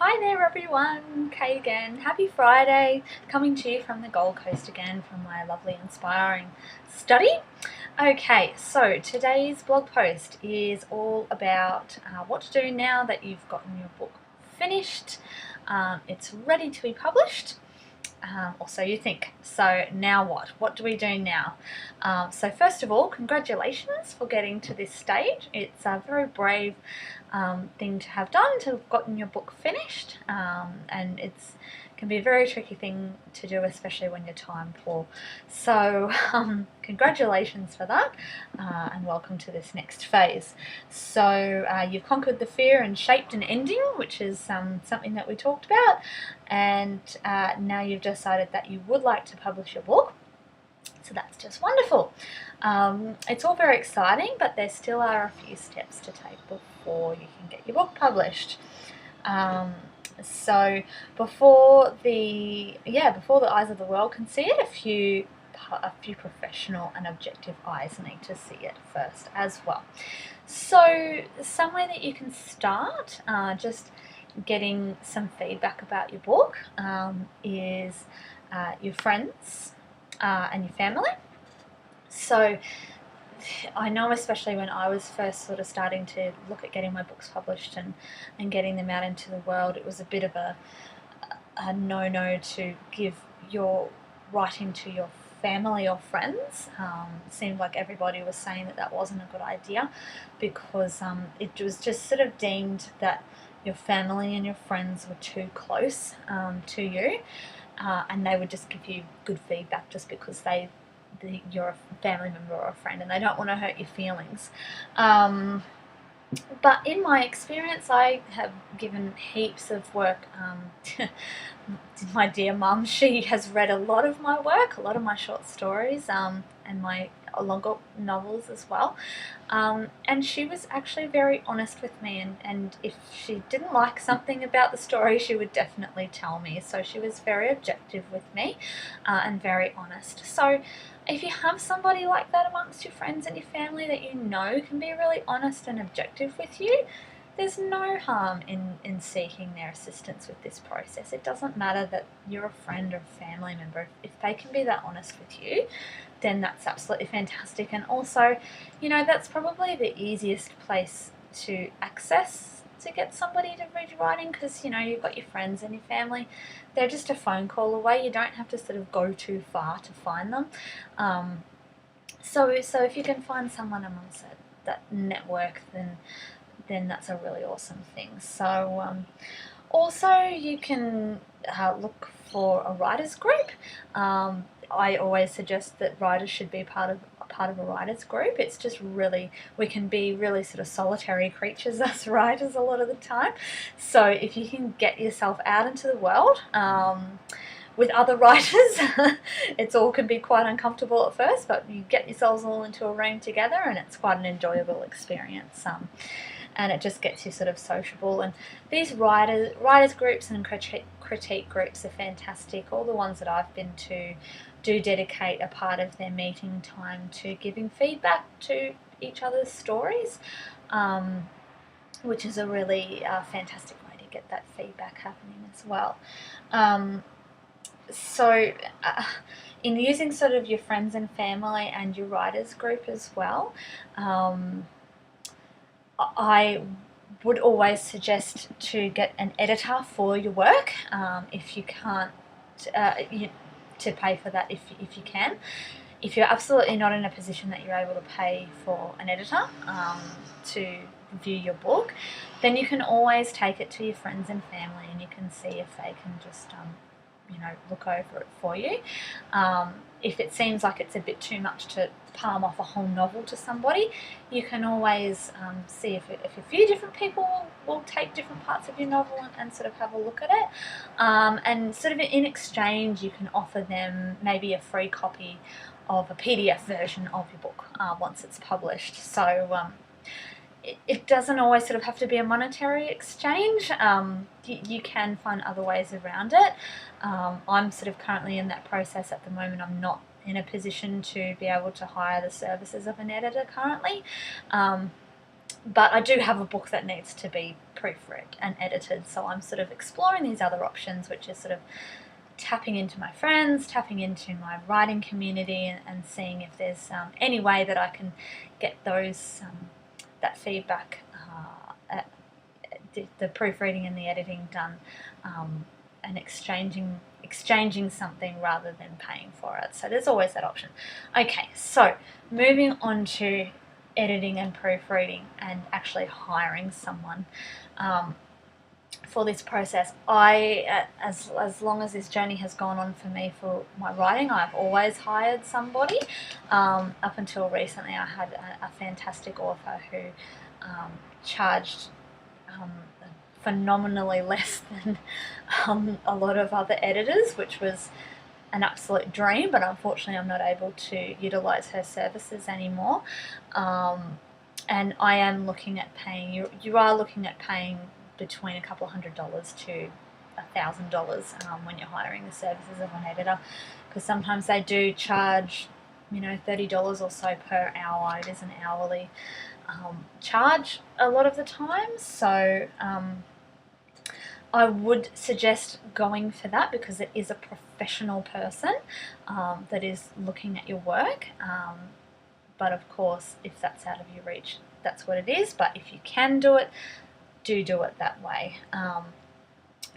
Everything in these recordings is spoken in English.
Hi there everyone, Kate again. Happy Friday, coming to you from the Gold Coast again from my lovely inspiring study. Okay, so today's blog post is all about what to do now that you've gotten your book finished. It's ready to be published. Or so you think. So now what? What do we do now? So first of all, congratulations for getting to this stage. It's a very brave thing to have done, to have gotten your book finished, and it's can be a very tricky thing to do, especially when you're time poor. So congratulations for that, and welcome to this next phase. So you've conquered the fear and shaped an ending, which is something that we talked about, and now you've decided that you would like to publish your book. So that's just wonderful. It's all very exciting, but there still are a few steps to take before you can get your book published. So before the eyes of the world can see it, a few professional and objective eyes need to see it first as well. So somewhere that you can start just getting some feedback about your book is your friends and your family. So I know, especially when I was first sort of starting to look at getting my books published and getting them out into the world, it was a bit of a no-no to give your writing to your family or friends. It seemed like everybody was saying that wasn't a good idea, because it was just sort of deemed that your family and your friends were too close to you, and they would just give you good feedback just because you're a family member or a friend, and they don't want to hurt your feelings. But in my experience, I have given heaps of work to my dear mum. She has read a lot of my work, a lot of my short stories, and my longer novels as well. And she was actually very honest with me, and if she didn't like something about the story, she would definitely tell me. So she was very objective with me and very honest. So if you have somebody like that amongst your friends and your family that you know can be really honest and objective with you, there's no harm in seeking their assistance with this process. It doesn't matter that you're a friend or a family member. If they can be that honest with you, then that's absolutely fantastic. And also, that's probably the easiest place to access to get somebody to read your writing, because you've got your friends and your family. They're just a phone call away. You don't have to sort of go too far to find them. So if you can find someone amongst that network, then that's a really awesome thing. So also you can look for a writers group. I always suggest that writers should be part of a writers group. It's just really, we can be really sort of solitary creatures as writers a lot of the time. So if you can get yourself out into the world with other writers, it all can be quite uncomfortable at first, but you get yourselves all into a room together and it's quite an enjoyable experience. And it just gets you sort of sociable. And these writers groups and critique groups are fantastic. All the ones that I've been to do dedicate a part of their meeting time to giving feedback to each other's stories, which is a really fantastic way to get that feedback happening as well. So in using sort of your friends and family and your writers group as well, I would always suggest to get an editor for your work if you can't, to pay for that if you can. If you're absolutely not in a position that you're able to pay for an editor to review your book, then you can always take it to your friends and family, and you can see if they can just look over it for you. If it seems like it's a bit too much to palm off a whole novel to somebody, you can always see if a few different people will take different parts of your novel and sort of have a look at it. And sort of in exchange, you can offer them maybe a free copy of a PDF version of your book once it's published. So it doesn't always sort of have to be a monetary exchange. You can find other ways around it. I'm sort of currently in that process at the moment. I'm not in a position to be able to hire the services of an editor currently. But I do have a book that needs to be proofread and edited, so I'm sort of exploring these other options, which is sort of tapping into my friends, tapping into my writing community, and seeing if there's any way that I can get those that feedback, the proofreading and the editing done, and exchanging something rather than paying for it. So there's always that option. Okay, so moving on to editing and proofreading and actually hiring someone. For this process, as long as this journey has gone on for me for my writing, I've always hired somebody. Up until recently, I had a fantastic author who charged phenomenally less than a lot of other editors, which was an absolute dream, but unfortunately I'm not able to utilise her services anymore. And I am looking at paying, you are looking at paying between a couple of $100 to $1,000 when you're hiring the services of an editor, because sometimes they do charge, $30 or so per hour. It is an hourly charge a lot of the time, so I would suggest going for that, because it is a professional person that is looking at your work. But of course, if that's out of your reach, that's what it is. But if you can do it, do it that way.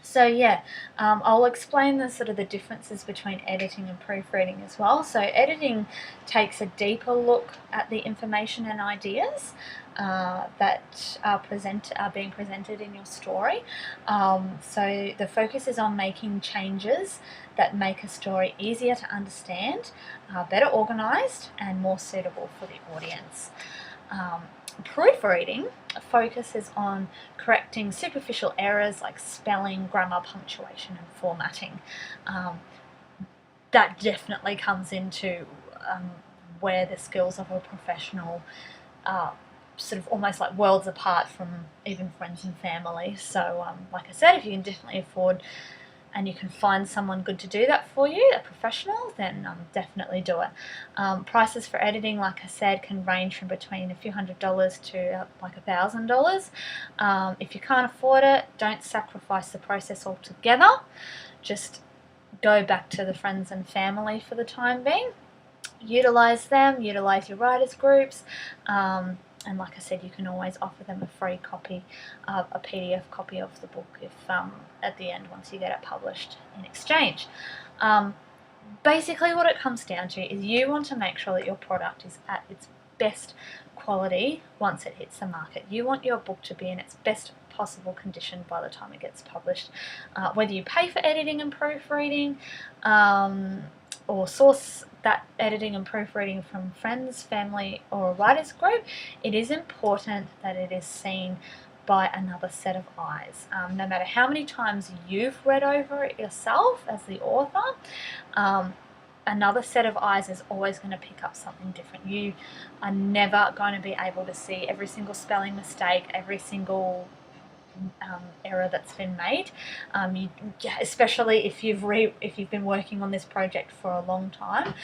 So yeah, I'll explain the sort of the differences between editing and proofreading as well. So editing takes a deeper look at the information and ideas that are being presented in your story. So the focus is on making changes that make a story easier to understand, better organised, and more suitable for the audience. Proofreading focuses on correcting superficial errors like spelling, grammar, punctuation, and formatting. That definitely comes into where the skills of a professional sort of almost like worlds apart from even friends and family. So like I said, if you can definitely afford and you can find someone good to do that for you, a professional, then definitely do it. Prices for editing, like I said, can range from between a few $100s to like $1,000. If you can't afford it, don't sacrifice the process altogether. Just go back to the friends and family for the time being. Utilize them, utilize your writers groups, and like I said, you can always offer them a free copy, a PDF copy of the book if at the end, once you get it published, in exchange. Basically what it comes down to is you want to make sure that your product is at its best quality once it hits the market. You want your book to be in its best possible condition by the time it gets published. Whether you pay for editing and proofreading, or source that editing and proofreading from friends, family, or a writer's group, it is important that it is seen by another set of eyes. No matter how many times you've read over it yourself as the author, another set of eyes is always going to pick up something different. You are never going to be able to see every single spelling mistake, every single error that's been made, especially if you've been working on this project for a long time.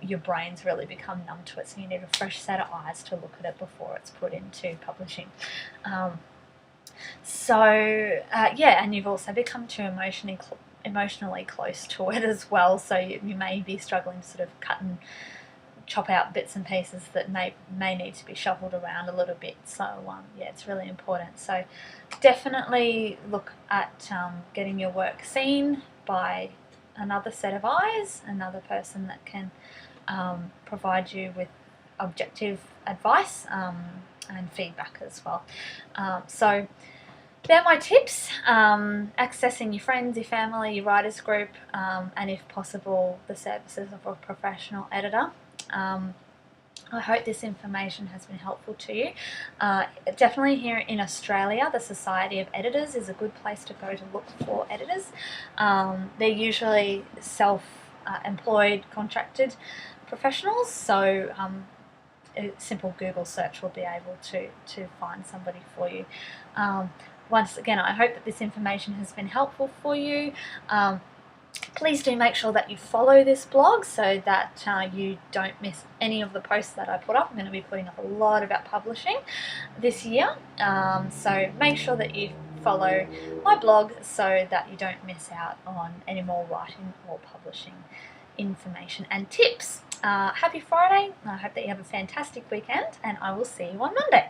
Your brain's really become numb to it, so you need a fresh set of eyes to look at it before it's put into publishing. Yeah, and you've also become too emotionally close to it as well, so you may be struggling to sort of cut and chop out bits and pieces that may need to be shuffled around a little bit. So yeah, it's really important. So definitely look at getting your work seen by another set of eyes, another person that can provide you with objective advice and feedback as well. So they're my tips: accessing your friends, your family, your writers group, and if possible, the services of a professional editor. I hope this information has been helpful to you. Definitely here in Australia, the Society of Editors is a good place to go to look for editors. They're usually self-employed, contracted professionals, so a simple Google search will be able to find somebody for you. Once again, I hope that this information has been helpful for you. Please do make sure that you follow this blog so that you don't miss any of the posts that I put up. I'm going to be putting up a lot about publishing this year, so make sure that you follow my blog so that you don't miss out on any more writing or publishing information and tips. Happy Friday. I hope that you have a fantastic weekend, and I will see you on Monday.